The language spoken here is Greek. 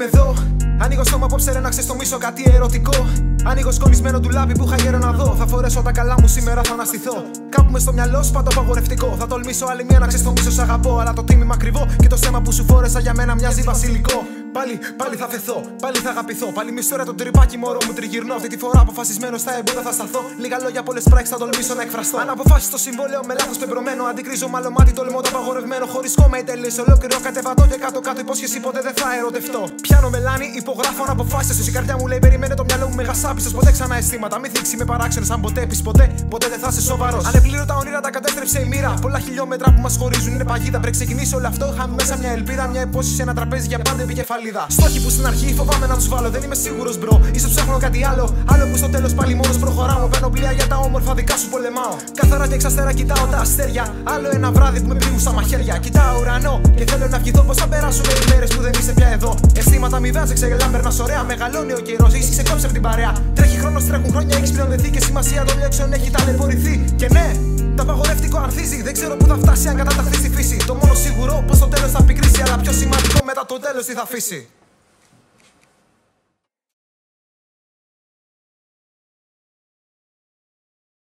είμαι εδώ. Ανοίγω στόμα απόψε ρε να ξεστομίσω κάτι ερωτικό. Ανοίγω σκονισμένο ντουλάπι που είχα γέρο να δω. Θα φορέσω τα καλά μου σήμερα, θα αναστηθώ. Κάπου μες στο μυαλό σου πάντο απαγορευτικό. Θα τολμήσω άλλη μία να ξεστομίσω, σ' αγαπώ. Αλλά το τίμημα ακριβό και το στέμα που σου φόρεσα για μένα μοιάζει βασιλικό. Πάλι θα φεθώ, πάλι θα αγαπηθώ. Πάλι μισθώρα το τρυπάκι μωρό μου τριγυρνώ. Αυτή τη φορά αποφασισμένο στα εμπόδια θα σταθώ. Λίγα λόγια, πολλές πράξεις θα τολμήσω να εκφραστώ. Αν αποφάσισε το συμβόλαιο με λάθος πεμπρωμένο. Αντικρίζω μάλλον μάτι, τολμώ το απαγορευμένο. Χωρίς κόμμα ή τελείως ολόκληρο κατεβατώ και κάτω-κάτω υπόσχεση ποτέ δεν θα ερωτευτώ. Πιάνω μελάνι, υπογράφω αναποφάσιστος. Η καρδιά μου λέει περιμένε το μυαλό μου μεγασάπιστος. Ποτέ ξανά αισθήματα, μην θίξει με παράξενες. Αν ποτέ πεις ποτέ δεν θα είσαι σοβαρός. Ανεπλήρωτα όνειρα τα κατέστρεψε η μοίρα. Πολλά χιλιόμετρα που μας χωρίζουν είναι παγίδα. Πριν ξεκινήσει όλο αυτό, είχαμε μέσα μια ελπίδα. Μια υπόσχεση, ένα τραπέζι για πάντα επικεφαλίδα. Στόχοι που στην αρχή φοβάμαι να τους βάλω, δεν είμαι σίγουρος μπρο. Ίσως ψάχνω κάτι άλλο, άλλο που στο τέλος πάλι μόνος προχωράω. Παίρνω πλοία για τα όμορφα δικά σου πολεμάω. Καθαρά και εξαστέρα κοιτάω τα αστέρια. Άλλο ένα βράδυ που με πνίγουν στα μαχαίρια. Κοιτάω ουρανό και θέλω να βγηθώ. Πώς θα περάσουν οι μέρες που δεν είσαι πια εδώ. Αισθήματα μηδέν, σε ξεγελά, περνάς ωραία. Μεγαλώνει ο καιρός, έχεις ξεκόψει από την παρέα. Τρέχει χρόνος, τρέχουν χρόνια, έχεις πλέον δεθεί. Και σημασία το λέξεων έχει ταλαιπωρηθεί. Και ναι, το απαγορευτικό ανθίζει. Δεν ξέρω που θα φτάσει αν καταταχθεί στη φύση. Το μόνο σίγουρο πως το τέλος θα πικρίσει. Αλλά πιο σημαντικό μετά το τέλος τι θα αφήσει.